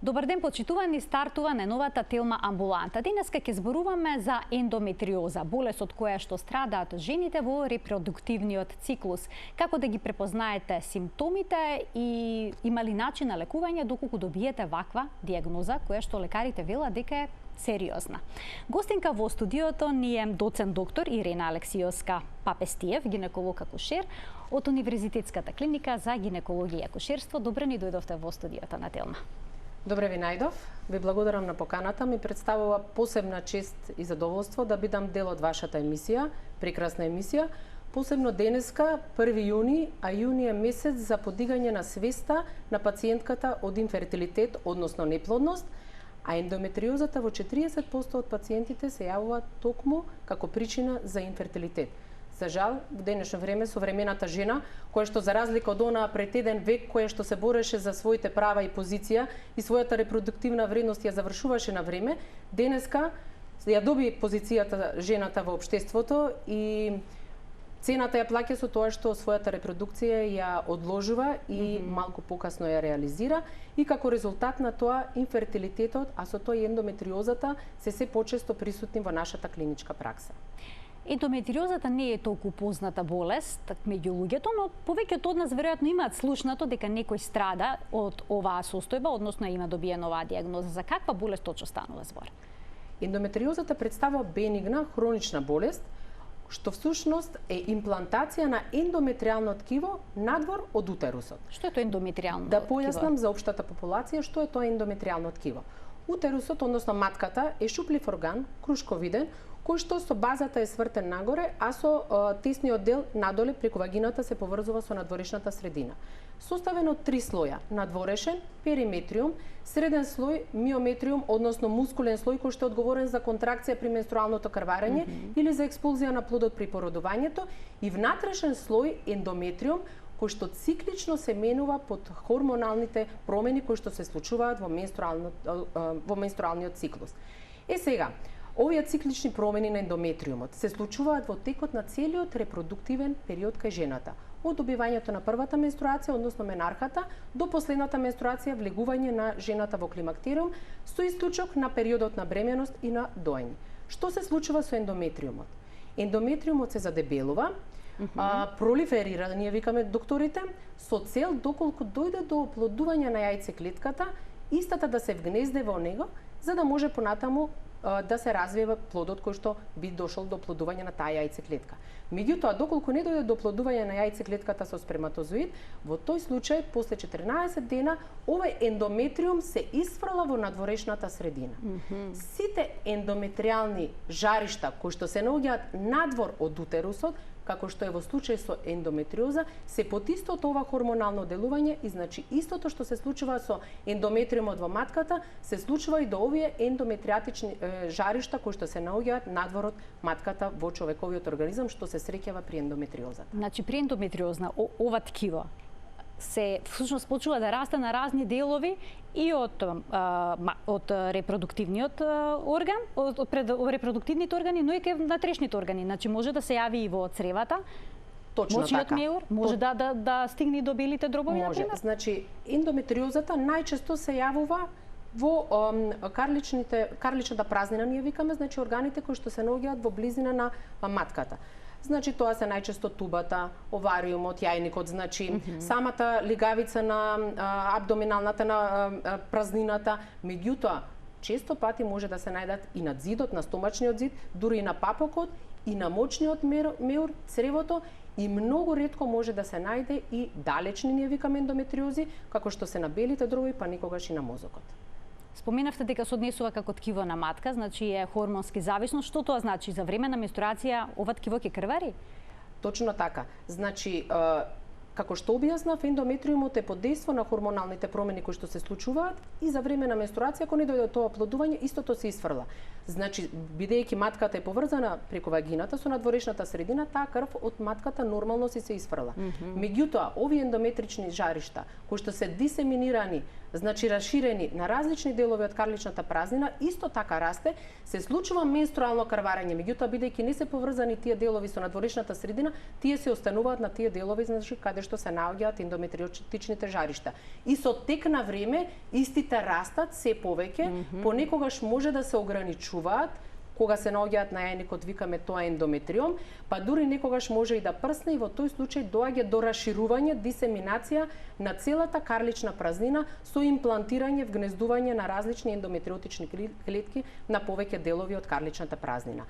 Добар ден, почитувани, стартува најновата Телма амбуланта. Денеска ќе зборуваме за ендометриоза, болест од која што страдаат жените во репродуктивниот циклус. Како да ги препознаете симптомите и има ли начин на лекување доколку добиете ваква диагноза која што лекарите велат дека е сериозна. Гостинка во студиото ни е доцент доктор Ирена Алексиевска Папестиев, гинеколог акушер од Универзитетската клиника за гинекологија и акушерство. Добре ни дојдовте во студиото на Телма. Добре ви најдов. Ви благодарам на поканата. Ми представува посебна чест и задоволство да бидам дел од вашата емисија, прекрасна емисија. Посебно денеска, 1 јуни, а јуни е месец за подигање на свеста на пациентката од инфертилитет, односно неплодност, а ендометриозата во 40% од пациентите се јавува токму како причина за инфертилитет. За жал, во денешно време современата жена, која што за разлика од онаа пред еден век, која што се бореше за своите права и позиција и својата репродуктивна вредност ја завршуваше на време, денеска ја доби позицијата жената во општеството и цената ја плаќа со тоа што својата репродукција ја одложува и малку покасно ја реализира и како резултат на тоа инфертилитетот, а со тоа и ендометриозата се почесто присутни во нашата клиничка пракса. Ендометриозата не е толку позната болест меѓу луѓето, но повеќето од нас веројатно имаат слушнато дека некој страда од оваа состојба, односно има добиена оваа диагноза. За каква болест точно станува збор? Ендометриозата представува бенигна хронична болест, што всушност е имплантација на ендометриално ткиво надвор од утерусот. Што е тоа ендометриално ткиво? Да појаснам за општата популација што е тоа ендометриално ткиво. Утерусот, односно матката, е шуплив орган, крушковиден, кој што со базата е свртен нагоре, а со тесниот дел надоле преку вагината се поврзува со надворешната средина. Составен од 3 слоја: надворешен, периметриум, среден слој, миометриум, односно мускулен слој кој што е одговорен за контракција при менструалното крварење или за експулзија на плодот при породувањето, и внатрешен слој, ендометриум, кој што циклично се менува под хормоналните промени кои што се случуваат во менструалниот циклус. Сега, овие циклични промени на ендометриумот се случуваат во текот на целиот репродуктивен период кај жената, од добивањето на првата менструација, односно менархата, до последната менструација, влегување на жената во климактериум, со исклучок на периодот на бременост и на доење. Што се случува со ендометриумот? Ендометриумот се задебелува, пролиферира, ние викаме докторите, со цел доколку дојде до оплодување на јајцеклетката, истата да се вгнезде во него, за да може понатаму да се развива плодот кој што би дошол до оплодување на таа јајцеклетка. Меѓутоа, доколку не дојде до оплодување на јајцеклетката со сперматозоид, во тој случај, после 14 дена, овој ендометриум се исфрла во надворешната средина. Сите ендометриални жаришта кои што се наоѓаат надвор од утерусот, како што е во случај со ендометриоза, се под истото ова хормонално делување и значи истото што се случува со ендометриумот во матката, се случува и до овие ендометриатични жаришта кои што се наоѓаат надвор од матката во човековиот организам, што се среќава при ендометриозата. Значи при ендометриозна ова ткиво се всушност почува да расте на разни делови и од репродуктивниот орган, од репродуктивните органи, но и кај внатрешните органи. Значи може да се јави и во цревата. Точно мочниот така. меур, може да стигне до белите дробови, например? Значи ендометриозата најчесто се јавува во карличната празнина, ние викаме, значи органите кои што се наоѓаат во близина на матката. Значи тоа се најчесто тубата, овариумот, јајникот, значи самата лигавица на абдоминалната на празнината. Меѓутоа, често пати може да се најдат и на зидот, на стомачниот зид, дури и на папокот, и на мочниот меур, цревото, и многу ретко може да се најде и далечни, ние викаме, ендометриози, како што се на белите дробови, па никогаш и на мозокот. Споменавте дека се однесува како ткиво на матка, значи е хормонски зависно. Што тоа значи? За време на менструација ова ткиво ќе крвари? Точно така. Значи, Како што објаснав, ендометриумот е под дејство на хормоналните промени кои што се случуваат и за време на менструација, кога не дојде тоа оплодување, истото се исфрла. Значи, бидејќи матката е поврзана преку вагината со надворешната средина, таа крв од матката нормално се исфрла. Меѓутоа, овие ендометрични жаришта, кои што се дисеминирани, значи раширени на различни делови од карличната празнина, исто така расте, се случува менструално крварење. Меѓутоа, бидејќи не се поврзани тие делови со надворешната средина, тие се остануваат на тие делови, значи каде што се наоѓаат ендометриотичните жаришта. И со тек на време истите растат се повеќе, понекогаш може да се ограничуваат, кога се наоѓаат на јајникот, викаме тоа ендометриом, па дури некогаш може и да прсне и во тој случај доаѓа до раширување, дисеминација на целата карлична празнина со имплантирање, вгнездување на различни ендометриотични клетки на повеќе делови од карличната празнина.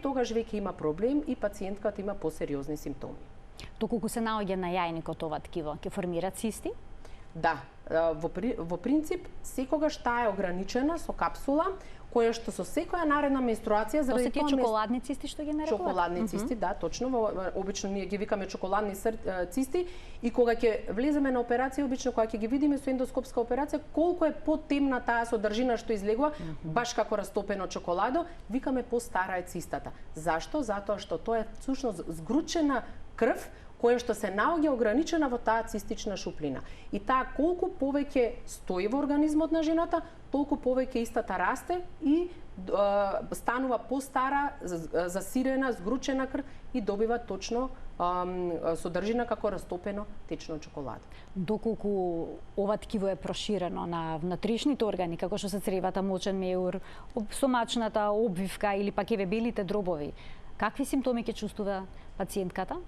Тогаш веќе има проблем и пациентката има посериозни симптоми. Доколку се наоѓа на јајникот ова ткиво, ќе формира цисти? Да, во принцип секогаш таа е ограничена со капсула која што со секоја наредна менструација заради тоа чоколадни цисти што ги нарекуваат. Чоколадни цисти, да, точно, обично ние ги викаме чоколадни цисти и кога ќе влеземе на операција, обично кога ќе ги видиме со ендоскопска операција колку е потемна таа содржина што излегува, баш како растопено чоколадо, викаме постара е цистата. Зашто? Затоа што тоа е всушност згручена крв која што се наоѓа ограничена во таа цистична шуплина. И таа колку повеќе стои во организмот на жената, толку повеќе истата расте и станува постара, засирена, згручена крв и добива точно содржина како растопено течно чоколадо. Доколку ова ткиво е проширено на внатрешните органи, како што се цревата, мочен меур, стомачната обвивка или пак евебелите дробови, какви симптоми ќе чувствува пациентката?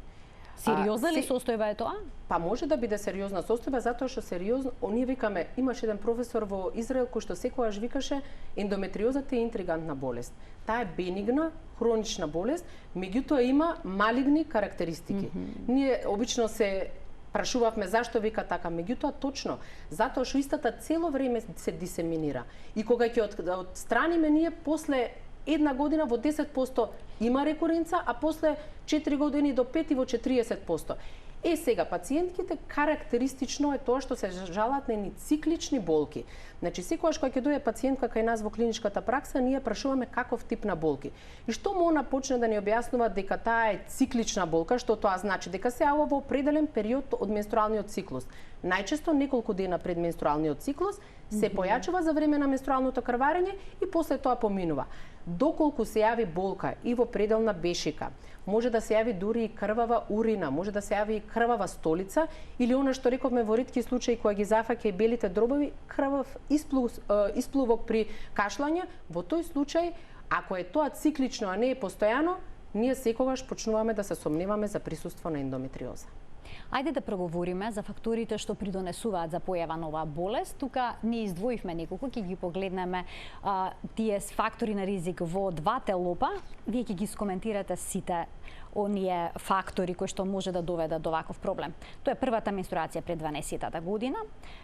Сериозна ли состојба е тоа? Па може да биде сериозна состојба, затоа што сериозно, ние викаме, имаше еден професор во Израел кој што секогаш викаше ендометриозата е интригантна болест. Таа е бенигна, хронична болест, меѓутоа има малигни карактеристики. Ние обично се прашувавме зашто вика така, меѓутоа точно затоа што истата цело време се дисеминира. И кога ќе отстраниме ние после една година во 10% има рекуренца, а после 4 години до 5 и во 40%. Сега, пациентките карактеристично е тоа што се жалат на едни циклични болки. Значи, секогаш кога ќе дојде пациентка кај нас во клиничката пракса, ние прашуваме каков тип на болки. И што му она почне да ни објаснува дека таа е циклична болка, што тоа значи? Дека се јавува во определен период од менструалниот циклус. Најчесто неколку дена пред менструалниот циклус, се појачува за време на менструалното крварење и после тоа поминува. Доколку се јави болка и во пределна бешика, може да се јави дури и крвава урина, може да се јави и крвава столица или она што рековме во ретки случаи кога ги зафаќа и белите дробови, крвав исплувок при кашлање, во тој случај, ако е тоа циклично, а не е постојано, ние секогаш почнуваме да се сомневаме за присуство на ендометриоза. Ајде да проговориме за факторите што придонесуваат за појава на оваа болест. Тука не издвоивме неколку, ќе ги погледнеме тие фактори на ризик во двата лопа. Вие ќе ги скоментирате сите оние фактори кои што може да доведат до ваков проблем. Тоа е првата менструација пред 12-тата година,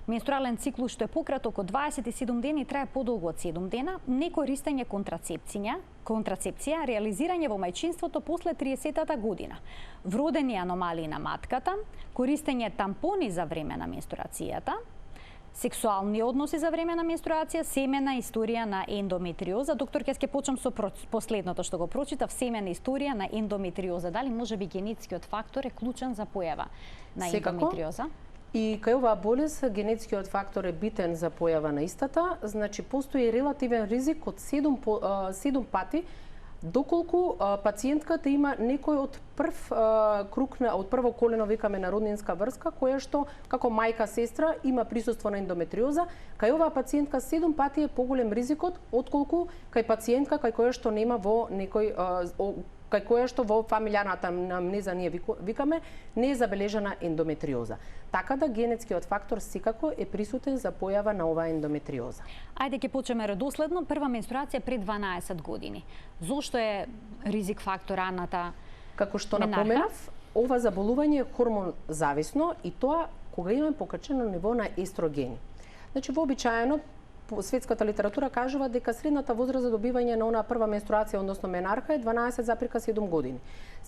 менструален циклус што е пократок од 27 дена и трае подолго од 7 дена, некористење контрацепција, реализирање во мајчинството после 30-тата година, вродени аномалии на матката, користење тампони за време на менструацијата, сексуални односи за време на менструација, семена историја на ендометриоза. Доктор, ќе почнам со последното што го прочитав, семена историја на ендометриоза. Дали може би генетскиот фактор е клучен за појава на ендометриоза? И кај оваа болест генетскиот фактор е битен за појава на истата, значи постои релативен ризик од 7 пати доколку пациентката има некој од прво колено, викаме на роднинска врска, која што како мајка, сестра има присуство на ендометриоза, кај оваа пациентка 7 пати е поголем ризикот отколку кај пациентка кај која што нема во некој кај која што во фамилијарната анамнеза ние викаме не е забележана ендометриоза. Така да генетскиот фактор секако е присутен за појава на оваа ендометриоза. Ајде ќе почнеме редоследно. Прва менструација пред 12 години. Зошто е ризик фактор раната? Како што напоменав, ова заболување е хормон зависно и тоа кога имаме покачено ниво на естрогени. Значи вообичаено светската литература кажува дека средната возраст за добивање на онаа прва менструација, односно менарха, е 12,7 години.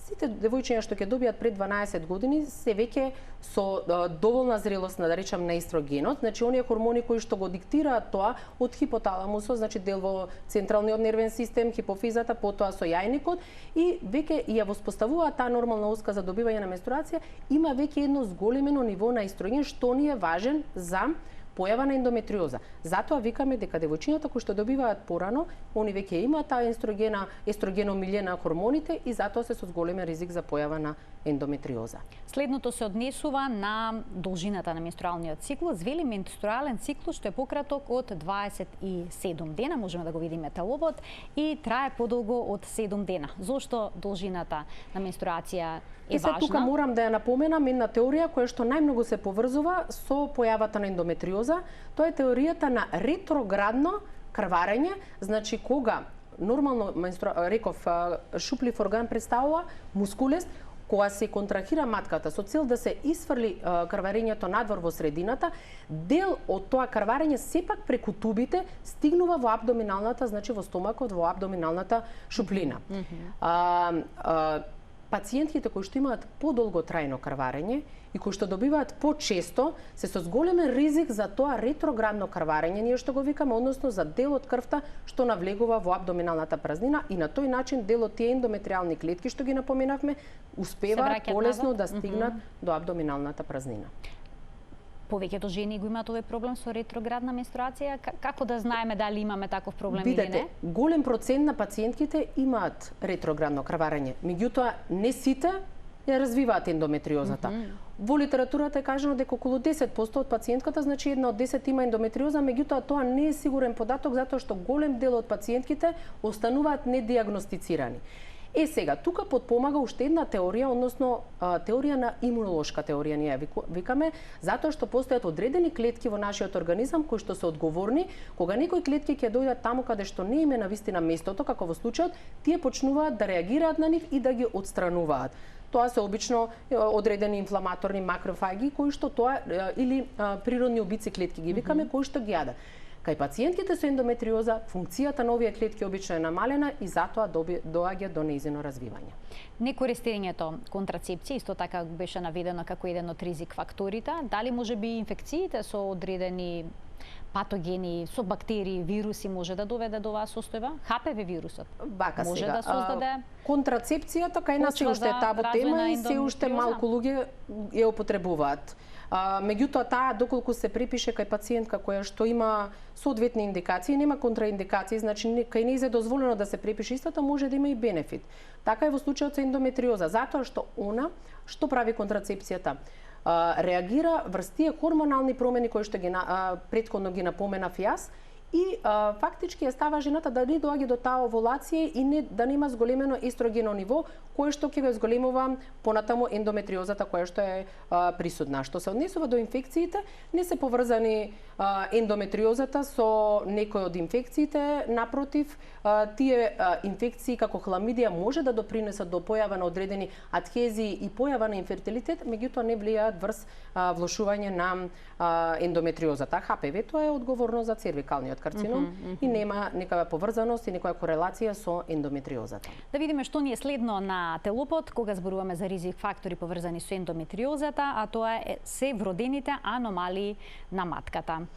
Сите девојчиња што ќе добијат пред 12 години се веќе со доволна зрелост, да речам, на естрогенот, значи оние хормони кои што го диктираат тоа од хипоталамусот, значи дел во централниот нервен систем, хипофизата, потоа со јајникот, и веќе ја воспоставуваат таа нормална оска за добивање на менструација, има веќе едно зголемено ниво на естроген што ни е важен за појава на ендометриоза. Затоа викаме дека девојчињата кои што добиваат порано, они веќе имаат таа естрогеномилјена хормоните и затоа се со зголемен ризик за појава на ендометриоза. Следното се однесува на должината на менструалниот циклус. Вели менструален циклус што е пократок од 27 дена, можеме да го видиме теловод, и трае подолго од 7 дена. Зошто должината на менструација е важна? Тука морам да ја напоменам една теорија која што најмногу се поврзува со појавата на ендометриоза. Тоа е теоријата на ретроградно крварење, значи кога нормално реков шуплив орган представува мускулес, кога се контрахира матката со цел да се исфрли крварењето надвор во средината, дел од тоа крварење сепак преку тубите стигнува во абдоминалната, значи во стомакот, во абдоминалната шуплина. Пациентите кои што имаат подолго трајно крварење и кои што добиваат почесто, се со зголемен ризик за тоа ретроградно крварење, ние што го викаме, односно за дел од крвта што навлегува во абдоминалната празнина, и на тој начин дел од тие ендометриални клетки што ги напоменавме успеваат полесно да стигнат до абдоминалната празнина. Повеќето жени го имаат овој проблем со ретроградна менструација. Како да знаеме дали имаме таков проблем или не? Голем процент на пациентките имаат ретроградно крварење, меѓутоа не сите ја развиваат ендометриозата. Во литературата е кажано дека околу 10% од пациентката, значи една од 10 има ендометриоза, меѓутоа тоа не е сигурен податок затоа што голем дел од пациентките остануваат недиагностицирани. Сега, тука подпомага уште една теорија, односно теорија на имунолошка теорија, ние викаме, затоа што постојат одредени клетки во нашиот организам кои што се одговорни, кога некои клетки ќе дојдат таму каде што не им е навистина местото, како во случајот, тие почнуваат да реагираат на нив и да ги отстрануваат. Тоа се обично одредени инфламаторни макрофаги кои што тоа или природни убици клетки ги викаме, кои што ги јадат. Кај пациентките со ендометриоза, функцијата на овие клетки обично е намалена и затоа доаѓа до нејзино развивање. Некористењето контрацепција исто така беше наведено како еден од ризик факторите. Дали можеби инфекциите со одредени патогени, со бактерии, вируси може да доведе до оваа состојба? ХПВ вирусот може да создаде контрацепцијата кај нас се уште е табу тема и се уште малку луѓе ја употребуваат. Меѓутоа таа доколку се препише кај пациентка која што има соодветни индикации, нема контраиндикации, значи кај неј е дозволено да се препише истата, може да има и бенефит. Така е во случајот со ендометриоза, затоа што она што прави контрацепцијата реагира врз тие хормонални промени кои што ги претходно ги напоменав јас, и фактички ја става жената да не доаѓа до таа овулација и да нема зголемено естрогено ниво, кое што ќе го зголемува понатаму ендометриозата која што е присутна. Што се однесува до инфекциите, не се поврзани ендометриозата со некој од инфекциите, напротив, тие инфекции како хламидија може да допринесат до појава на одредени адхезии и појава на инфертилитет, меѓутоа не влијаат врз влошување на ендометриозата. ХПВ тоа е одговорно за цервикалниот карцином и нема некоја поврзаност и некоја корелација со ендометриозата. Да видиме што ни е следно на телопод кога зборуваме за ризик фактори поврзани со ендометриозата, а тоа се вродените аномалии на матката.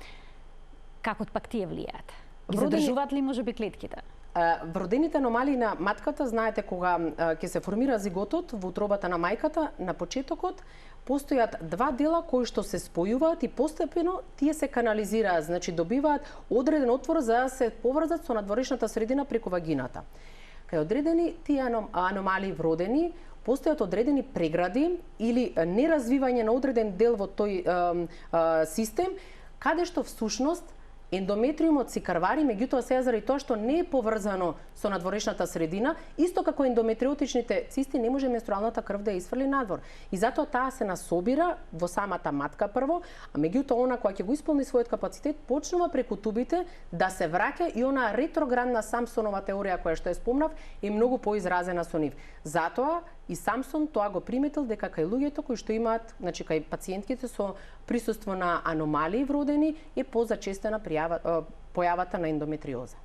Како пак тие влијаат? Ги задржуваат ли можеби клетките? Вродените аномалии на матката, знаете, кога ќе се формира зиготот во утробата на мајката, на почетокот постојат два дела кои што се спојуваат и постепено тие се канализираат, значи добиваат одреден отвор за да се поврзат со надворешната средина преку вагината. Кај одредени тие аномалии вродени, постојат одредени прегради или неразвивање на одреден дел во тој систем, каде што всушност ендометриумот си крвари, меѓутоа сега заради тоа што не е поврзано со надворешната средина, исто како ендометриотичните цисти, не може менструалната крв да ја исфрли надвор. И затоа таа се насобира во самата матка прво, а меѓутоа она која ќе го исполни својот капацитет, почнува преку тубите да се враќа и она ретроградна Самсонова теорија која што ја спомнав е многу поизразена со нив. Затоа и Самсон тоа го приметил дека кај луѓето кои што имаат, значи кај пациентките со присуство на аномалии вродени е позачестена појавата на ендометриоза.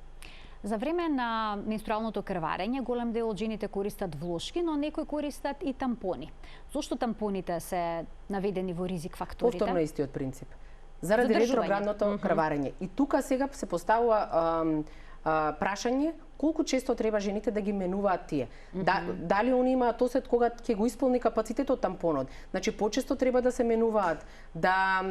За време на менструалното крварење голем дел од жените користат влошки, но некои користат и тампони. Зошто тампоните се наведени во ризик факторите? Повторно истиот принцип. Заради ретроградното крварење. И тука сега се поставува прашање колку често треба жените да ги менуваат тие. Дали они имаат осет кога ќе го исполни капацитетот тампонот. Значи почесто треба да се менуваат, да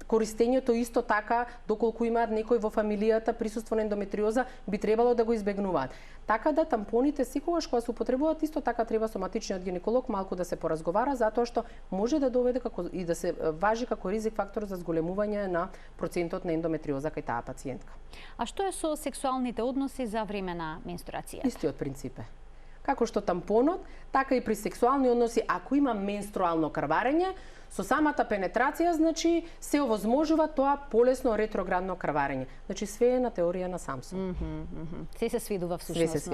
користењето исто така, доколку имаат некој во фамилијата присуство на ендометриоза, би требало да го избегнуваат. Така да тампоните секогаш кога се употребуваат, исто така треба соматичниот гинеколог малку да се поразговара, затоа што може да доведе и да се важи како ризик фактор за зголемување на процентот на ендометриоза кај таа пациентка. А што е со сексуалните односи за време на менструацијата? Истиот принцип е. Како што тампонот, така и при сексуални односи, ако има менструално крварење, со самата пенетрација, значи, се овозможува тоа полесно ретроградно крварење. Значи, све е на теорија на Самсон. Се се сведува всушност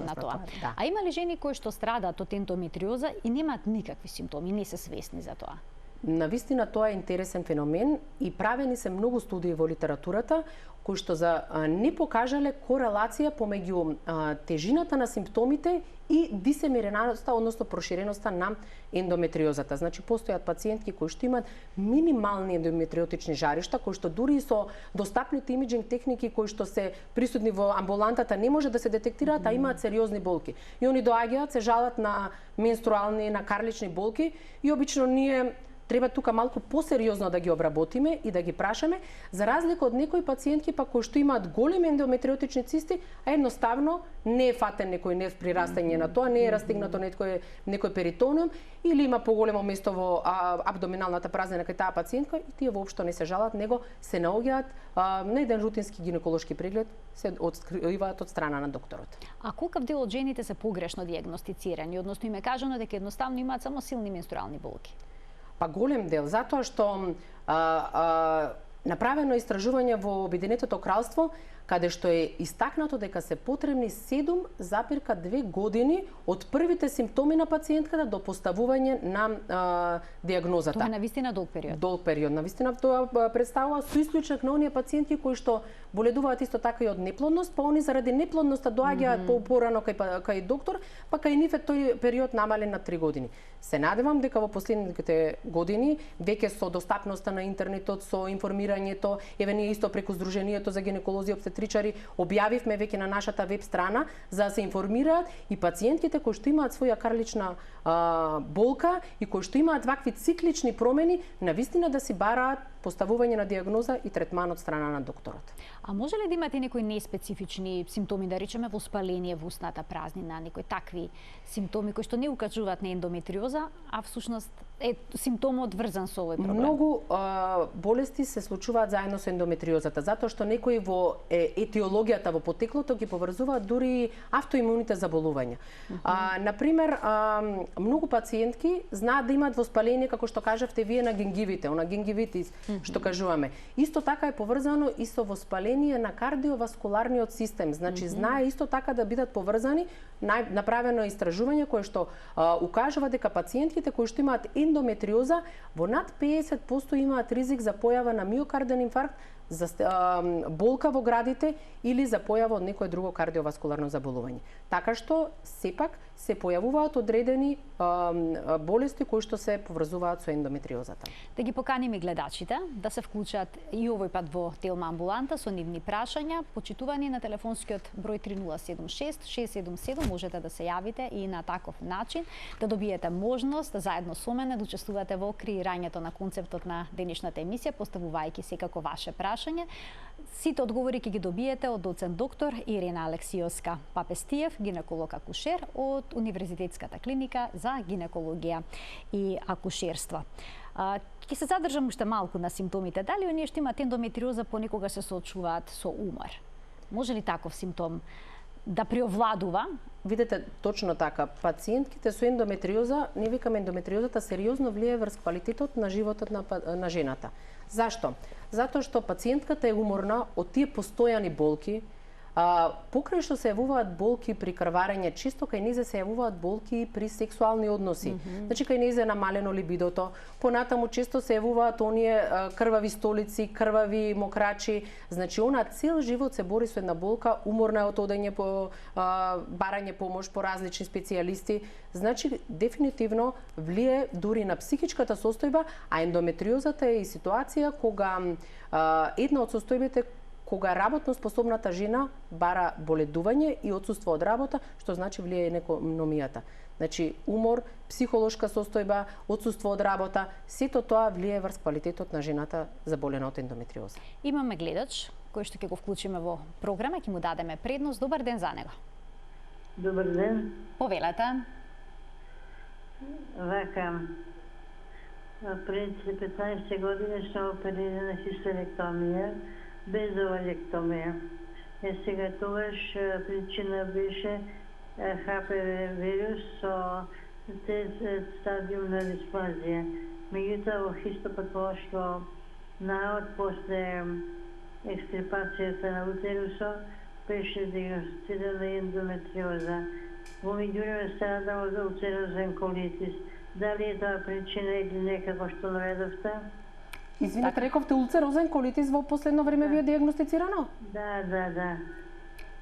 на тоа. Да. А има ли жени кои што страдаат од ендометриоза и немаат никакви симптоми, не се свесни за тоа? Навистина тоа е интересен феномен и правени се многу студии во литературата кои што не покажале корелација помеѓу тежината на симптомите и дисемиреноста, односно проширеноста на ендометриозата. Значи, постојат пациентки кои што имаат минимални ендометриотични жаришта, кои што дури со достапните имиджинг техники кои што се присутни во амбулантата не може да се детектираат, а имаат сериозни болки. И они доаѓаат, се жалат на менструални, на карлични болки и обично ние треба тука малку посериозно да ги обработиме и да ги прашаме, за разлика од некои пациентки па кои што имаат големи ендометриотични цисти, а едноставно не е фатен некој нерв при растење на тоа, не е растигнато некој перитониум или има поголемо место во абдоминалната празнина кај таа пациентка и тие воопшто не се жалат, него се наоѓаат на еден рутински гинеколошки преглед, се откриваат од страна на докторот. А колкав дел од жените се погрешно диагностицирани, односно им е кажано дека едноставно имаат само силни менструални болки? Па голем дел, затоа што направено истражување во Обединетото кралство, каде што е истакнато дека се потребни 7,2 години од првите симптоми на пациентката до поставување на диагнозата. Тоа е навистина долг период. Долг период. Навистина тоа представува со исклучок на оние пациенти кои што боледуваат исто така и од неплодност, па они заради неплодноста доаѓаат порано кај доктор, па кај нив е тој период намален на 3 години. Се надевам дека во последните години веќе со достапноста на интернетот, со информирањето, еве ние исто преку Сдруженијето за гинеколози и обстетричари објавивме веќе на нашата веб страна за да се информираат и пациентките кои што имаат своја карлична болка и кои што имаат вакви циклични промени, навистина да си бараат поставување на диагноза и третман од страна на докторот. А може ли да имате некои неспецифични симптоми, да речеме воспаление во устната празнина, некои такви симптоми кои што не укажуваат на ендометриоза, а всушност е симптомот врзан со овој проблем? Многу болести се случуваат заедно со ендометриозата, затоа што некои во етиологијата, во потеклото ги поврзуваат дури автоимуните заболувања. Например, многу пациентки знаат да имаат воспаление, како што кажавте вие, на гингивите, на гингивитис, што кажуваме. Исто така е поврзано и со воспаление на кардиоваскуларниот систем. Значи, знае исто така да бидат поврзани. Направено е истражување кое што укажува дека пациентките кои што имаат ендометриоза во над 50% имаат ризик за појава на миокарден инфаркт, за болка во градите или за појава од некое друго кардиоваскуларно заболување. Така што сепак се појавуваат одредени болести кои што се поврзуваат со ендометриозата. Да ги поканиме гледачите да се вклучат и овој пат во Телма амбуланта со нивни прашања, почитувани на телефонскиот број 3076 677, можете да се јавите и на таков начин да добиете можност заедно со мене да учествувате во креирањето на концептот на денешната емисија, поставувајќи секако ваше прашање. Сите одговори ќе ги добиете од доцент доктор Ирина Алексиовска Папестиев, гинеколог акушер од Универзитетската клиника за гинекологија и акушерство. Ќе се задржам уште малку на симптомите. Дали оние што имаат ендометриоза понекога се соочуваат со умор? Може ли таков симптом да преовладува? Видете, точно така. Пациентките со ендометриоза, не викаме ендометриозата, сериозно влијае врз квалитетот на животот на жената. Зашто? Затоа што пациентката е уморна од тие постојани болки, Покрај што се јавуваат болки при крварење, често кај незе се јавуваат болки при сексуални односи. Значи кај незе е намалено либидото, понатаму често се јавуваат оние крвави столици, крвави мокрачи. Значи она цел живот се бори со една болка, уморна од одење по барање помош по различни специјалисти. Значи дефинитивно влие дури на психичката состојба, а ендометриозата е и ситуација кога една од состојбите кога работно способната жена бара боледување и отсуство од работа, што значи влие и економијата. Значи умор, психолошка состојба, отсуство од работа, сето тоа влие врз квалитетот на жената заболена од ендометриоза. Имаме гледач кој што ќе го вклучиме во програма, ќе му дадеме предност. Добар ден за него. Добар ден. Повелете. Вака, пред 15 години сум оперирана хистеректомија, без овалектомија. Сега тогаш причина беше ХПВ вирус со стадиум на дисплазија. Меѓутоа во хистопатолошко наод после екстирпацијата на утерусот беше диагностицирана ендометриоза. Во меѓувреме страдам од улцерозен колитис. Дали е тоа причина или некако што наведовте? Извинете, рековте улцерозен колитис во последно време ви е диагностицирано? Да.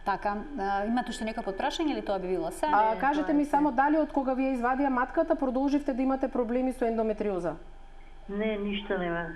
Така, имате уште некој подпрашање или тоа би било се? Кажете ми само дали од кога ви ја извадија матката продолживте да имате проблеми со ендометриоза? Не, ништо нема.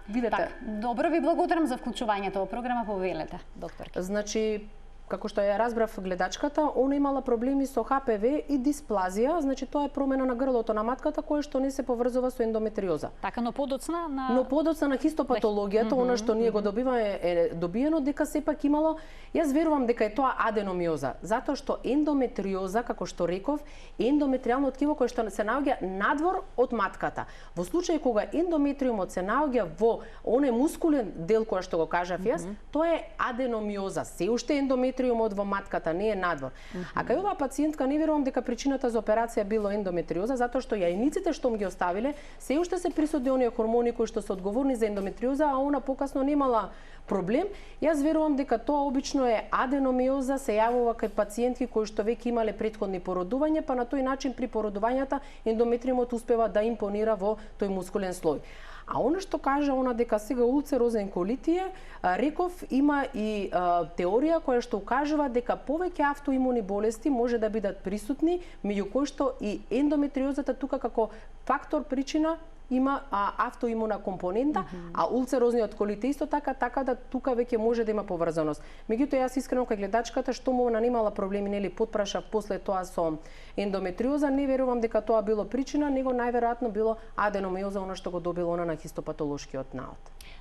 Видете? Так, добро, ви благодарам за вклучувањето во програма, повелете, докторки. Значи, како што ја разбрав гледачката, она имала проблеми со ХПВ и дисплазија, значи тоа е промена на грлото на матката која што не се поврзува со ендометриоза. Така, но подоцна на хистопатологијата, она што ние го добиваме е добиено дека сепак имало, јас верувам дека е тоа аденомиоза, затоа што ендометриоза, како што реков, е ендометриално ткиво кое што се наоѓа надвор од матката. Во случај кога ендометриумот се наоѓа во оној мускулен дел кој што го кажав јас, тоа е аденомиоза. Се уште ендометриумот во матката не е надвор. А кај оваа пациентка не верувам дека причината за операција било ендометриоза, затоа што јајниците што ги оставиле, се уште се присутни оние хормони кои што се одговорни за ендометриоза, а она покасно немала проблем. Јас верувам дека тоа обично е аденомиоза, се јавува кај пациентки кои што веќе имале претходни породувања, па на тој начин при породувањата ендометриумот успева да импонира во тој мускулен слој. А она што кажа она дека сега улцерозен колитие, реков има и теорија која што укажува дека повеќе автоимуни болести може да бидат присутни, меѓу кои што и ендометриозата тука како фактор причина има автоимуна компонента, а улцерозниот колит исто така да тука веќе може да има поврзаност. Меѓутоа јас искрено кај гледачката што му нанимала проблеми, нели подпрашав после тоа со ендометриоза, не верувам дека тоа било причина, него најверојатно било аденомиоза, она што го добило она на хистопатолошкиот наод.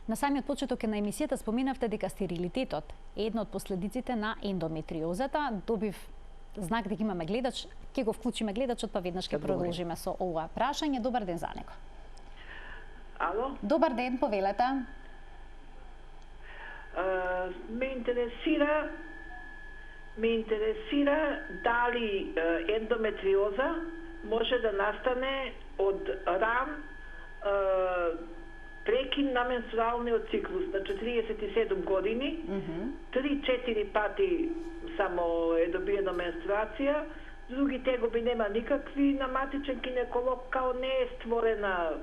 На самиот почеток на емисијата споминавте дека стерилитетот е една од последиците на ендометриозата. Добив знак дека имаме гледач, ќе го вклучиме гледачот, па веднаш ќе продолжиме со ова прашање. Добар ден за него. Ало? Добар ден, повелете. Ме интересира дали ендометриоза може да настане од ран прекин на менструалниот циклус на 47 години, 3-4 пати само е добиена менструација, други тегоби нема никакви, на матичен гинеколог као не е створена,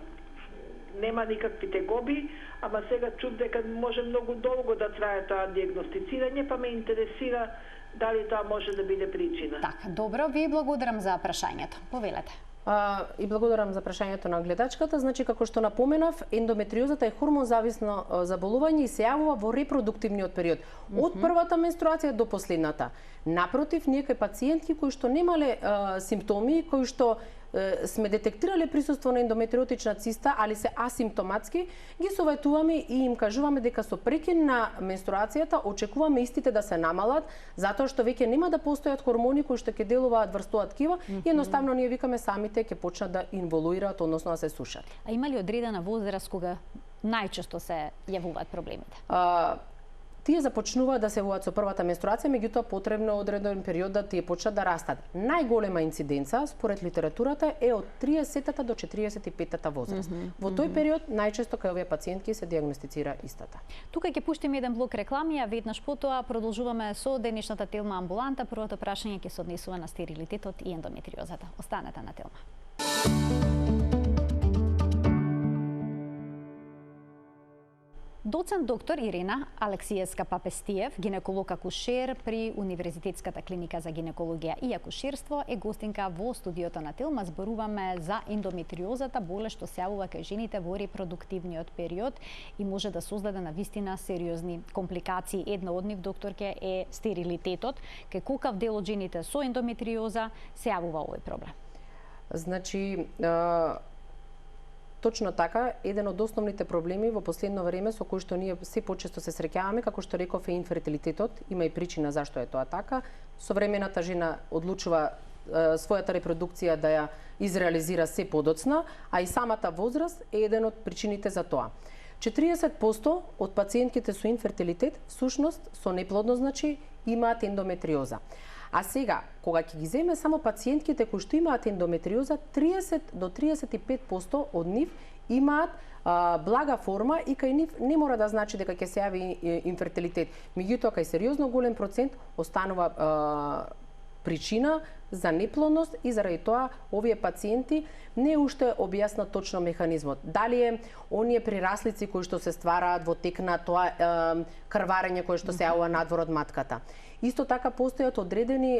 нема никакви тегоби, ама сега чув дека може многу долго да трае тоа диагностицирање, па ме интересира дали тоа може да биде причина. Така, добро, ви благодарам за прашањето. Повелете. И благодарам за прашањето на гледачката. Значи, како што напоменав, ендометриозата е хормонзависно заболување и се јавува во репродуктивниот период, од првата менструација до последната. Напротив, ние кај пациентки кои што немале симптоми, кои што сме детектирале присуство на ендометриотична циста, али се асимптоматски, ги советуваме и им кажуваме дека со прекин на менструацијата очекуваме истите да се намалат, затоа што веќе нема да постојат хормони кои што ќе делуваат врз тоа ткиво и едноставно ние викаме самите ќе почнат да инволуираат, односно да се сушат. А има ли одредена возраст кога најчесто се јавуваат проблемите? тие започнуваат да се воат со првата менструација, меѓутоа потребно одреден период да тие почнат да растат. Најголема инциденца според литературата е од 30-та до 45-та возраст. Во тој период најчесто кај овие пациентки се диагностицира истата. Тука ќе пуштиме еден блок реклами, а веднаш потоа продолжуваме со денешната Телма амбуланта. Првото прашање ќе се однесува на стерилитетот и ендометриозата. Останете на Телма. Доцент доктор Ирина Алексиевска-Папестиев, гинеколог акушер при Универзитетската клиника за гинекологија и акушерство, е гостинка во студиото на Телма. Зборуваме за ендометриозата, болест што се јавува кај жените во репродуктивниот период и може да создаде навистина сериозни компликации. Една од нив, докторке, е стерилитетот. Кај колкав дел од жените со ендометриоза се јавува овој проблем? Значи, точно така, еден од основните проблеми во последно време со кои што ние се почесто се среќаваме, како што реков, е инфертилитетот. Има и причина зашто е тоа така. Современата жена одлучува својата репродукција да ја изреализира се подоцна, а и самата возраст е еден од причините за тоа. 40% од пациентките со инфертилитет, всушност со неплодност, значи, имаат ендометриоза. А сега, кога ќе ги земе само пациентките кои што имаат ендометриоза, 30 до 35% од нив имаат блага форма и кај нив не мора да значи дека ќе се јави инфертилитет. Меѓутоа, кај сериозно голем процент останува причина за неплодност и заради тоа овие пациенти не уште објаснат точно механизмот. Дали е оние прираслици кои што се ствараат во тек на тоа крварење кое што се јавува надвор од матката. Исто така постојат одредени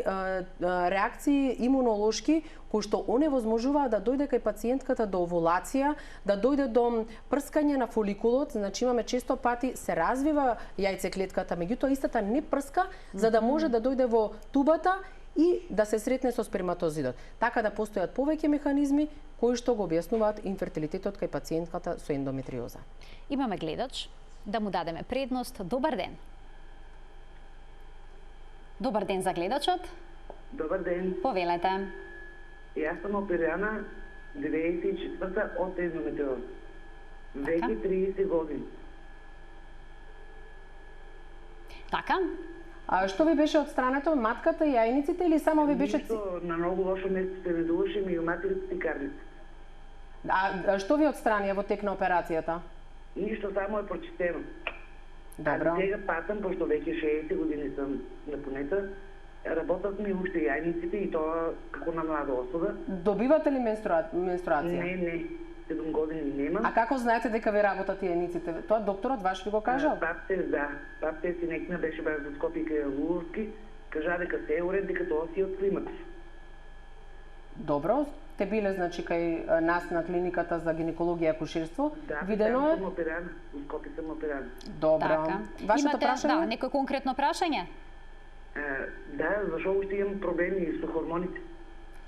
реакции имунолошки кои што оневозможуваат да дојде кај пациентката до овулација, да дојде до прскање на фоликулот, значи имаме често пати се развива јајцеклетката, меѓутоа истата не прска за да може да дојде во тубата и да се сретне со сперматозидот. Така да постојат повеќе механизми кои што го објаснуваат инфертилитетот кај пациентката со ендометриоза. Имаме гледач, да му дадеме предност. Добар ден. Добар ден за гледачот. Добар ден. Повелете. Јас сум оперирана 94-та од ендометриоз. Веќе 30 години. Така? А што ви беше одстрането? Матката и јајниците или само ви беше... Ништо, на многу лошо место се не души ми материците и карниците. А што ви одстранија во тек на операцијата? Ништо, само е прочитено. Добро. А сега патам, пошто веќе 60 години сум напунета, работат ми уште јајниците и тоа како на млада особа. Добивате ли менструација? Не, 7 години нема. А како знаете дека ви работат јајниците? Тоа докторот ваш ви го кажал? Папте си некна беше базоскопи кај Луовски, кажа дека се е уред, дека тоа си од климакс. Добро, те биле значи кај нас на клиниката за гинекологија и акушерство. Видено е. Сум оперирана, Скопје сум оперирана. Добро. Така. Вашето прашање? Да, некој конкретно прашање? Да, зашо уште имам проблеми со хормоните.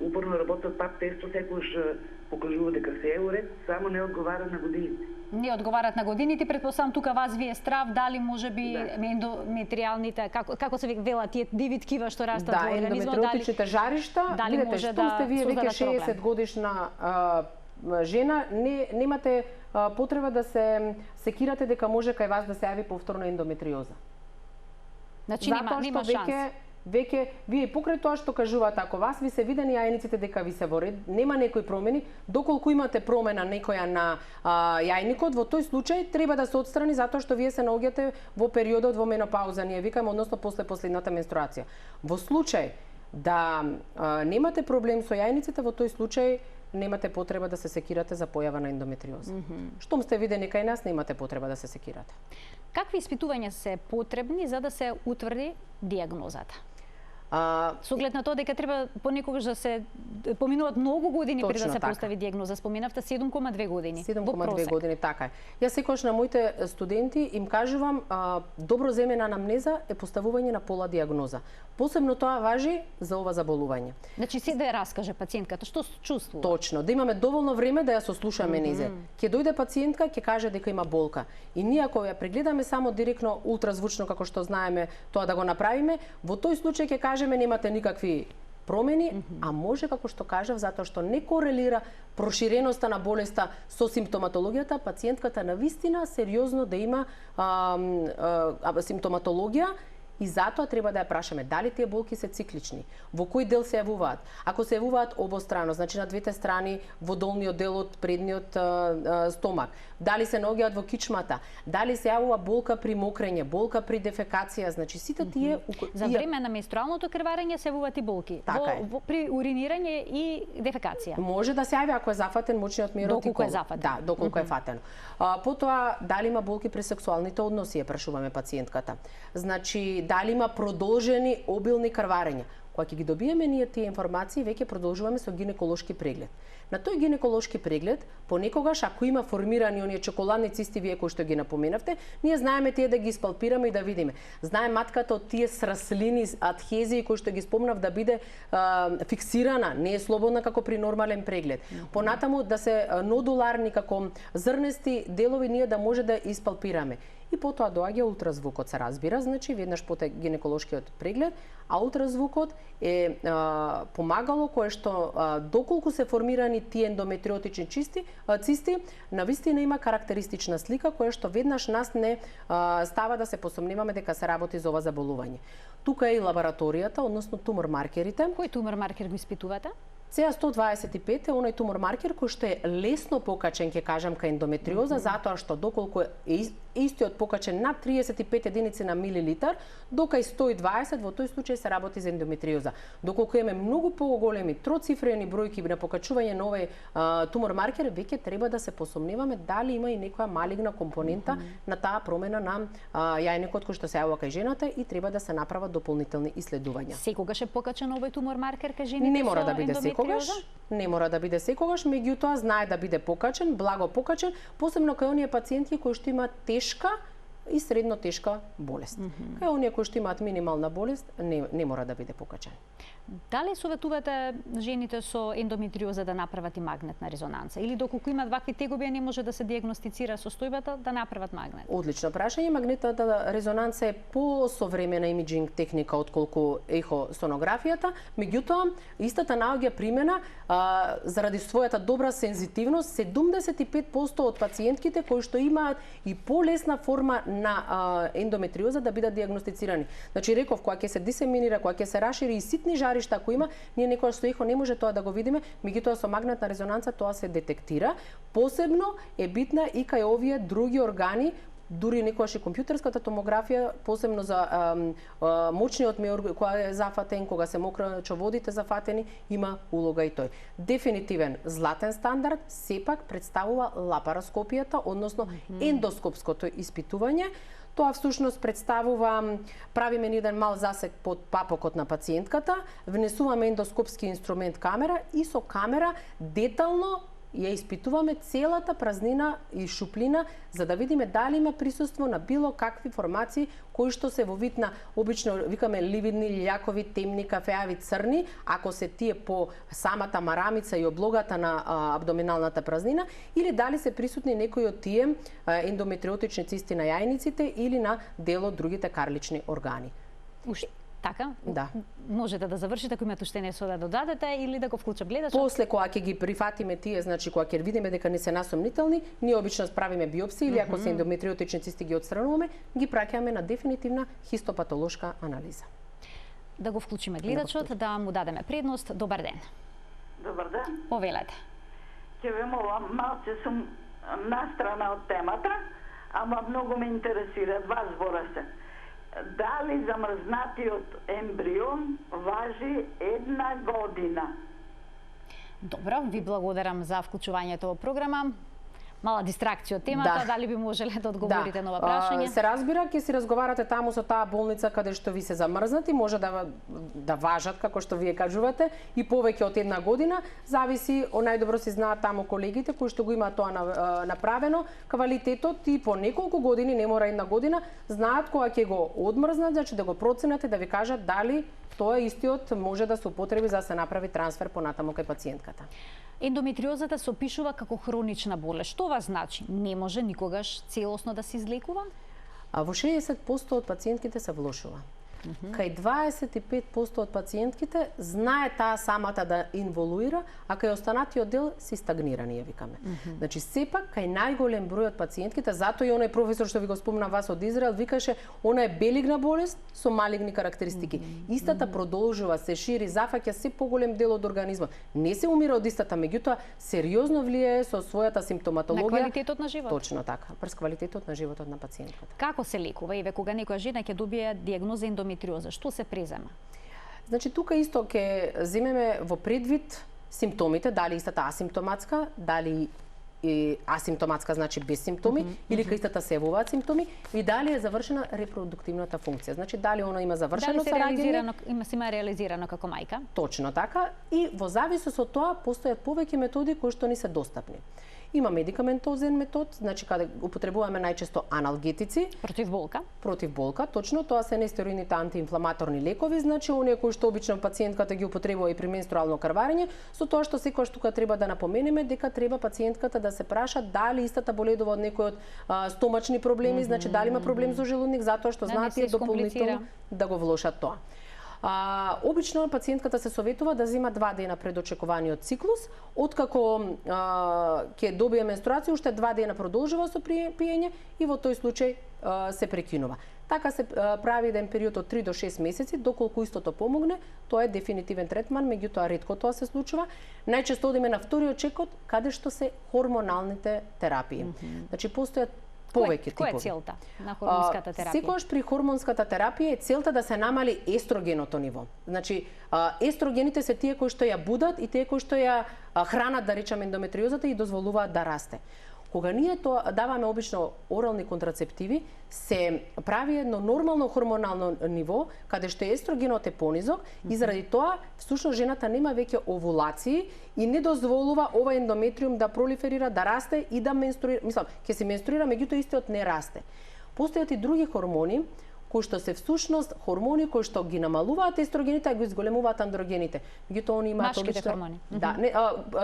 Упорно работат пап тесто, секојаш покажува дека се е уред, само не одговара на годините. Не одговарат на годините, предпоставам тука вас ви е страв, дали може би ендометриалните, како се вела тие диви ткива што растат во организмот, ендометриотичните жаришта, видите, што сте вие веќе 60 годишна жена, немате потреба да се секирате дека може кај вас да се јави повторно ендометриоза. Значи нема шанс. Веќе вие покрај тоа што кажуваат, ако вас ви се видени јајниците дека ви се во ред, нема некои промени, доколку имате промена некоја на јајникот, во тој случај треба да се отстрани затоа што вие се наоѓате во периодот во менопауза, ние викаме, односно после последната менструација. Во случај да немате проблем со јајниците, во тој случај немате потреба да се секирате за појава на ендометриоза. Штом сте видени кај нас, немате потреба да се секирате. Какви испитувања се потребни за да се утврди диагнозата? Со оглед на тоа дека треба понекогаш да се поминуваат многу години пред да се постави диагноза. Споменавте 7,2 години. 7,2 години, така е. Јас секогаш на моите студенти им кажувам, добро земена анамнеза е поставување на пола диагноза. Посебно тоа важи за ова заболување. Значи се да ја раскаже пациентката што чувствува. Точно, да имаме доволно време да ја сослушаме незе. Ќе дојде пациентка, ќе каже дека има болка. И ние ако ја прегледаме само директно ултразвучно како што знаеме тоа да го направиме, во тој случај ќе кажеме немате никакви промени, а може, како што кажав, затоа што не корелира проширеноста на болеста со симптоматологијата, пациентката навистина сериозно да има симптоматологија, и затоа треба да ја прашаме дали тие болки се циклични, во кој дел се јавуваат. Ако се јавуваат обострано, значи на двете страни во долниот дел од предниот стомак, дали се наоѓаат во кичмата, дали се јавува болка при мокрење, болка при дефекација, значи сите тие за време на менструалното крварење се јавуваат и болки. Така при уринирање и дефекација. Може да се јави ако е зафатен мочниот мерот и доколку е зафатен. Да, доколку е фатено. Потоа дали има болки при сексуалните односи, ја прашуваме пациентката. Значи дали има продолжени обилни крварења. Кога ќе ги добиеме ние тие информации, веќе продолжуваме со гинеколошки преглед. На тој гинеколошки преглед, понекогаш ако има формирани оние чоколадни цисти, вие кои што ги напоменавте, ние знаеме тие да ги испалпираме и да видиме. Знае матката од тие сраслини, адхезии кои што ги спомнав да биде фиксирана, не е слободна како при нормален преглед. Понатаму да се нодуларни како зрнести делови ние да може да испалпираме. И потоа доаѓа ултразвукот, се разбира, значи веднаш по гинеколошкиот преглед, а ултразвукот е помагало кое што доколку се формирани тие ендометриотични цисти, навистина има карактеристична слика која што веднаш нас не става да се посомневаме дека се работи за ова заболување. Тука е и лабораторијата, односно тумор маркерите. Кој тумор маркер го испитувате? CA125 е оној тумор маркер кој што е лесно покачен, ќе кажам, кај ендометриоза, затоа што доколку е истиот покачен над 35 единици на милилитар, докај 120 во тој случај се работи за ендометриоза. Доколку имаме многу поголеми троцифрени бројки на покачување на овој тумор маркер, веќе треба да се посомневаме дали има и некоја малигна компонента на таа промена на јајникот кој што се јавува кај жената и треба да се направат дополнителни иследувања. Секогаш е покачен овој тумор маркер кај жените? Не мора да биде секогаш, не мора да биде секогаш, меѓутоа знае да биде покачен, благо покачен, посебно кај оние пациенти кои што имаат тешка и средно тешка болест. Кај оние кои што имаат минимална болест, не мора да биде покачен. Дали советувате жените со ендометриоза да направат и магнетна резонанца? Или доколку имаат вакви тегоби, не може да се диагностицира состојбата, да направат магнет? Одлично прашање. Магнетната резонанца е посовремена имиджинг техника отколку ехосонографијата, меѓутоа истата наоѓа примена заради својата добра сензитивност. 75% од пациентките кои што имаат и полесна форма на ендометриоза да бидат диагностицирани. Значи реков, кога ќе се дисеминира, кога ќе се рашири и ситни жаришта ако има, ние некојаш со ехо не може тоа да го видиме, меѓутоа со магнетна резонанца тоа се детектира. Посебно е битна и кај овие други органи, дури некојаш и компјутерската томографија, посебно за мочниот меор кога е зафатен, кога се мокрочоводите зафатени, има улога и тој. Дефинитивен златен стандард сепак представува лапароскопијата, односно ендоскопското испитување. Тоа всушност представува, правиме еден мал засек под папокот на пациентката, внесуваме ендоскопски инструмент камера и со камера детално ја испитуваме целата празнина и шуплина за да видиме дали има присуство на било какви формации кои што се во вид на обично викаме ливидни, лјакови, темни, кафеави, црни, ако се тие по самата марамица и облогата на абдоминалната празнина, или дали се присутни некои од тие ендометриотични цисти на јајниците или на дел од другите карлични органи. Така? Да. Можете да завршите ако имате уште нешто да додадете или да го вклучам гледачот? После кога ќе ги прифатиме тие, значи кога ќе видиме дека не се насомнителни, ние обично правиме биопсија или ако се ендометриотични цисти ги отстрануваме, ги праќаме на дефинитивна хистопатолошка анализа. Да го вклучиме гледачот, да му дадеме предност. Добар ден. Добар ден. Повелете. Ќе ве молам, малце сум настрана од темата, ама многу ме интересира, два збора се. Дали замрзнатиот ембрион важи 1 година? Добро, ви благодарам за вклучувањето во програма. Мала дистракција од темата, дали би можеле да одговорите на ова прашање? Се разбира, ќе си разговарате таму со таа болница каде што ви се замрзнати, може да важат, како што вие кажувате, и повеќе од 1 година, зависи, најдобро си знаат таму колегите кои што го имаат тоа направено, квалитетот и по неколку години, не мора 1 година, знаат кога ќе го одмрзнат, значи да го проценат и да ви кажат дали тоа истиот може да се употреби за да се направи трансфер понатаму кај пациентката. Ендометриозата се опишува како хронична болест. Што ова значи? Не може никогаш целосно да се излекува? Во 60% од пациентките се влошува. Кај 25% од пациентките знае таа самата да инволуира, а кај останатиот дел си стагнира, ние викаме. Значи, сепак, кај најголем број од пациентките, затоа и оној професор што ви го спомна вас од Израел, викаше, она е белигна болест со малигни карактеристики. Истата продолжува, се шири, зафаќа се поголем дел од организмот. Не се умира од истата, меѓутоа сериозно влијае со својата симптоматологија. На квалитетот на живот. Точно така, прз квалитетот на животот на пациентката. Како се лекува, Иве, кога некоја жена ќе добие диагноза ендометриоза? Што се презема? Значи, тука исто ќе земеме во предвид симптомите, дали истата асимптоматска, дали и асимптоматска значи без симптоми, или кај истата се явуваат симптоми, и дали е завршена репродуктивната функција. Значи, дали она има завршено се реализирано, има реализирано како мајка? Точно така, и во зависност од тоа постојат повеќе методи кои што ни се достапни. Има медикаментозен метод, значи каде употребуваме најчесто аналгетици. Против болка? Против болка, точно. Тоа се нестероидните антиинфламаторни лекови, значи оние кои што обично пациентката ги употребува и при менструално крварење, со тоа што секогаш тука треба да напоменеме дека треба пациентката да се праша дали истата боледува од некој од стомачни проблеми, значи дали има проблем со желудник, затоа што знаат тие дополнително да го влошат тоа. Обично пациентката се советува да зема 2 дена пред очекуваниот циклус, откако ќе добие менструација, уште 2 дена продолжува со пиење и во тој случај се прекинува. Така се прави еден период од 3 до 6 месеци, доколку истото помогне, тоа е дефинитивен третман, меѓутоа ретко тоа се случува. Најчесто одиме на вториот чекот, каде што се хормоналните терапии. Значи постојат повеќе типови. Која е целта на хормонската терапија? Секогаш при хормонската терапија е целта да се намали естрогеното ниво. Значи, естрогените се тие кои што ја будат и тие кои што ја хранат, да речеме, ендометриозата и дозволуваат да расте. Кога ние тоа даваме обично орални контрацептиви, се прави едно нормално хормонално ниво, каде што естрогенот е понизок и заради тоа всушност жената нема веќе овулации и не дозволува ова ендометриум да пролиферира, да расте и да менструира, ќе се менструира, меѓутоа истиот не расте. Постојат и други хормони кои што се всушност хормони кои што ги намалуваат естрогените, а го изголемуваат андрогените. Меѓутоа они имаат машките хормони. Да,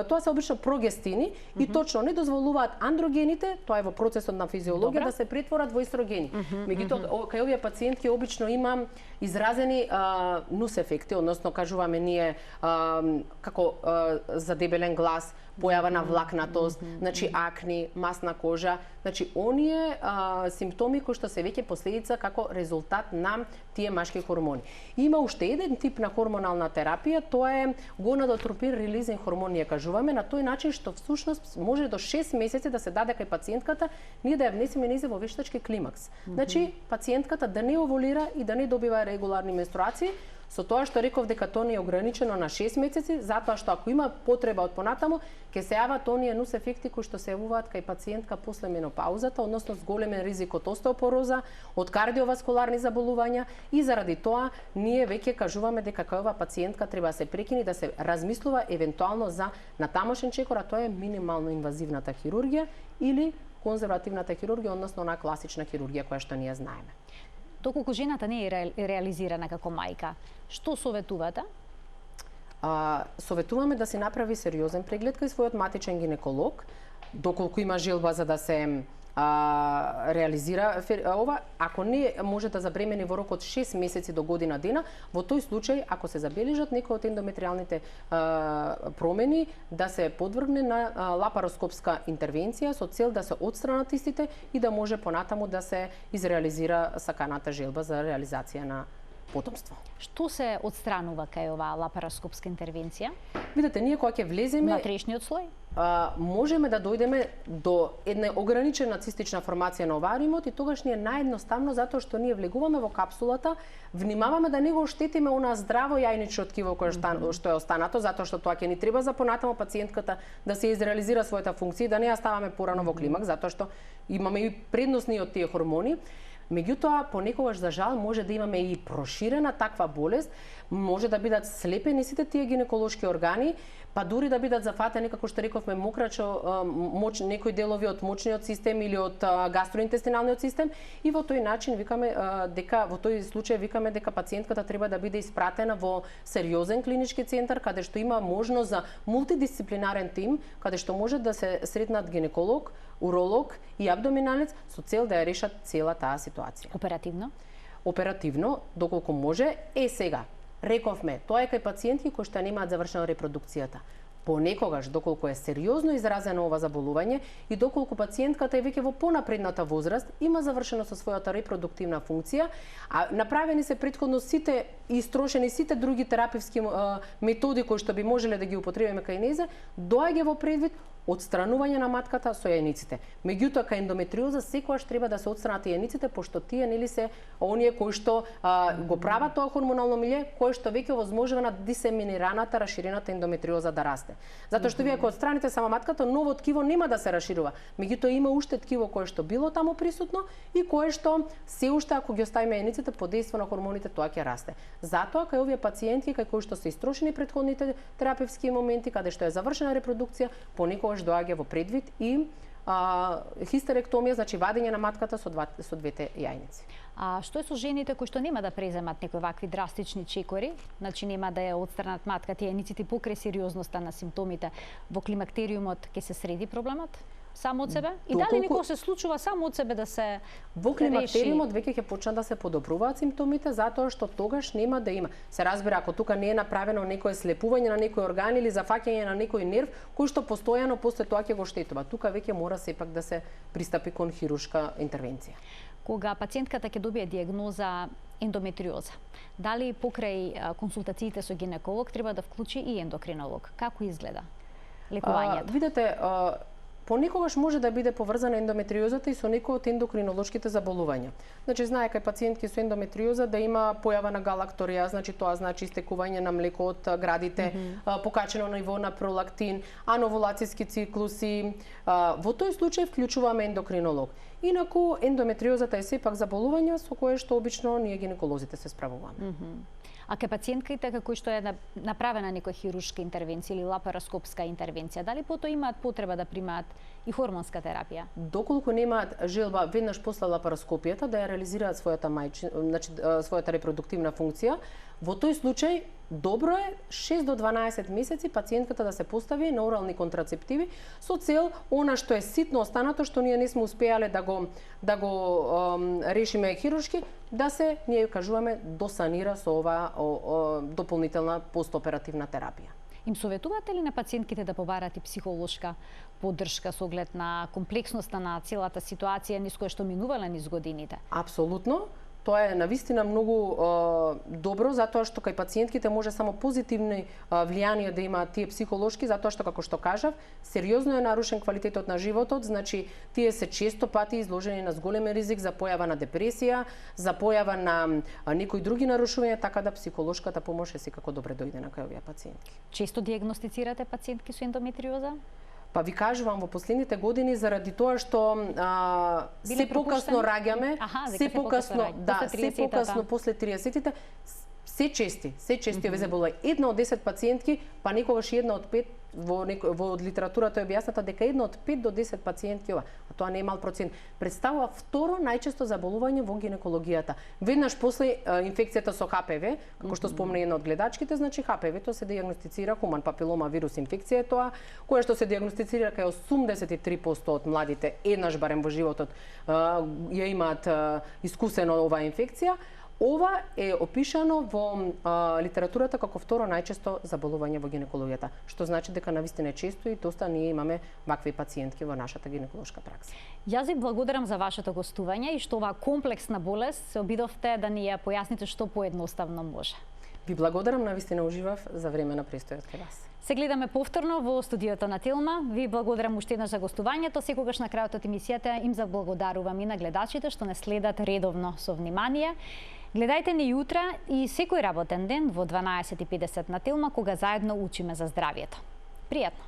тоа се обично прогестини и точно не дозволуваат андрогените, тоа е во процесот на физиологија, да се претворат во естрогени. Меѓутоа кај овие пациентки обично има изразени нус ефекти, односно кажуваме ние како задебелен глас, појава на влакнатост, значи акни, масна кожа, значи оние симптоми кои што се веќе последица како резултат на тие машки хормони. И има уште еден тип на хормонална терапија, тоа е гонадотропин релизен хормон, ние кажуваме, на тој начин што всушност може до 6 месеци да се даде кај пациентката, ние да ја внесеме низе во вештачки климакс. Значи пациентката да не овулира и да не добива регуларни менструации, со тоа што реков дека тоа не е ограничено на 6 месеци, затоа што ако има потреба од понатаму, ќе се јават оние нус ефекти кои што се јавуваат кај пациентка после менопаузата, односно с големен ризик од остеопороза, од кардиоваскуларни заболувања и заради тоа ние веќе кажуваме дека кај оваа пациентка треба да се прекини, да се размислува евентуално за натамошен чекор, а тоа е минимално инвазивната хирургија или конзервативната хирургија, односно на класична хирургија која што ние знаеме. Доколку жената не е реализирана како мајка, што советувате? Советуваме да се направи сериозен преглед кај својот матичен гинеколог, доколку има желба за да се реализира ова, ако не може да забремени во рок од 6 месеци до година дена, во тој случај, ако се забележат некои од ендометриалните промени, да се подвргне на лапароскопска интервенција со цел да се отстранат истите и да може понатаму да се изреализира саканата желба за реализација на потомство. Што се отстранува кај оваа лапароскопска интервенција? Видете, ние кога ќе влеземе на трешниот слој, можеме да дојдеме до една ограничена цистична формација на овариумот и тогаш ни е наједноставно затоа што ние влегуваме во капсулата, внимаваме да не го оштетиме она здраво јајнично ткиво кое што е останато, затоа што тоа ќе ни треба за понатаму пациентката да се изреализира својата функција, да не ја ставаме порано во климакс, затоа што имаме и предности од тие хормони. Меѓутоа, понекогаш за жал може да имаме и проширена таква болест, може да бидат слепени сите тие гинеколошки органи, па дури да бидат зафатени, како што рековме, мокрачо, некои делови од мочниот систем или од гастроинтестиналниот систем, и во тој начин викаме дека во тој случај викаме дека пациентката треба да биде испратена во сериозен клинички центар каде што има можност за мултидисциплинарен тим, каде што може да се сретнат гинеколог, уролог и абдоминалец со цел да ја решат цела таа ситуација. Оперативно? оперативно, доколку може. Сега, рековме, тоа е кај пациенти кои што немаат завршена репродукцијата. Понекогаш, доколку е сериозно изразено ова заболување и доколку пациентката е веќе во понапредната возраст, има завршено со својата репродуктивна функција, а направени се претходно сите и истрошени сите други терапевски методи кои што би можеле да ги употребиме кај незе, доаѓа во предвид отстранување на матката со јајниците. Меѓутоа, кај ендометриоза секогаш треба да се отстранат јајниците, пошто тие нели се оние кои што го прават тоа хормонално милје, кои што веќе овозможува на дисеминираната, расширената ендометриоза да расте. Затоа што вие ако отстраните само матката, ново ткиво нема да се расширува. Меѓутоа има уште ткиво кое што било таму присутно и кое што се уште ако ги оставиме јајниците под дејство на хормоните, тоа ќе расте. Затоа кај овие пациентки кај кои што се истрошени претходните терапевски моменти, каде што е завршена репродукција, понекогаш доаѓа во предвид и хистеректомија, значи вадење на матката со двете јајници. А што е со жените кои што нема да преземат некои вакви драстични чекори, значи нема да ја отстранат матката и јајниците покрај сериозноста на симптомите, во климактериумот ќе се среди проблемот само од себе? И дали некој се случува само од себе да се во климактериумот веќе ќе почнат да се подобруваат симптомите, затоа што тогаш нема да има. Се разбира, ако тука не е направено некое слепување на некој орган или зафаќање на некој нерв, кој што постојано после тоа ќе го штетува. Тука веќе мора сепак да се пристапи кон хируршка интервенција. Кога пациентката ќе добие диагноза ендометриоза, дали покрај консултациите со гинеколог треба да вклучи и ендокринолог? Како изгледа лекувањето? Видете, понекогаш може да биде поврзана ендометриозата и со некои од ендокринолошките заболувања. Значи, знае кај пациентки со ендометриоза да има појава на галакторија, значи тоа значи истекување на млеко од градите, покачено ниво на пролактин, ановулацијски циклуси. Во тој случај вклучуваме ендокринолог. Инаку ендометриозата е сепак заболување со кое што обично ние гинеколозите се справуваме. А кај пациентките кои што е направена некоја хируршка интервенција или лапароскопска интервенција, дали потоа имаат потреба да примаат и хормонска терапија? Доколку немаат желба веднаш после лапароскопијата да ја реализираат својата репродуктивна функција, во тој случај добро е 6 до 12 месеци пациентката да се постави на орални контрацептиви со цел она што е ситно останато што ние не сме успеале да го решиме хируршки, да се, ние кажуваме, досанира со ова дополнителна постоперативна терапија. Им советувате ли на пациентките да побарат и психолошка поддршка со оглед на комплексноста на целата ситуација низ која што минувале низ годините? Апсолутно. Тоа е навистина многу добро, затоа што кај пациентките може само позитивни влијанија да имаат тие психолошки, затоа што, како што кажав, сериозно е нарушен квалитетот на животот, значи тие се често пати изложени на зголемен ризик за појава на депресија, за појава на некои други нарушувања, така да психолошката помош е секако добре дојде на кај овие пациентки. Често диагностицирате пациентки со ендометриоза? Па ви кажувам, во последните години заради тоа што се покасно раѓаме, се покасно после 30-тите, се чести овие заболувања. Една од 10 пациентки, па некогаш една од 5 во литературата е објасната дека една од 5 до 10 пациентки ова, а тоа не е мал процент, представува второ најчесто заболување во гинекологијата. Веднаш после инфекцијата со ХПВ, како што спомна една од гледачките, значи ХПВ-то се диагностицира хуман папилома вирус инфекција е тоа, која што се диагностицира кај 83% од младите еднаш барем во животот ја имаат искусено оваа инфекција. Ова е опишано во литературата како второ најчесто заболување во гинекологијата, што значи дека навистина често и доста ние имаме вакви пациентки во нашата гинеколошка пракса. Јас ви благодарам за вашето гостување и што оваа комплексна болест се обидовте да ни ја појасните што поедноставно може. Ви благодарам, навистина уживав за време на престојот кај вас. Се гледаме повторно во студиото на Телма. Ви благодарам уште еднаш за гостувањето. Секогаш на крајот од емисијата им заблагодарувам и на гледачите што не следат редовно со внимание. Гледајте ни јутра и секој работен ден во 12:50 на Телма, кога заедно учиме за здравието. Пријатно!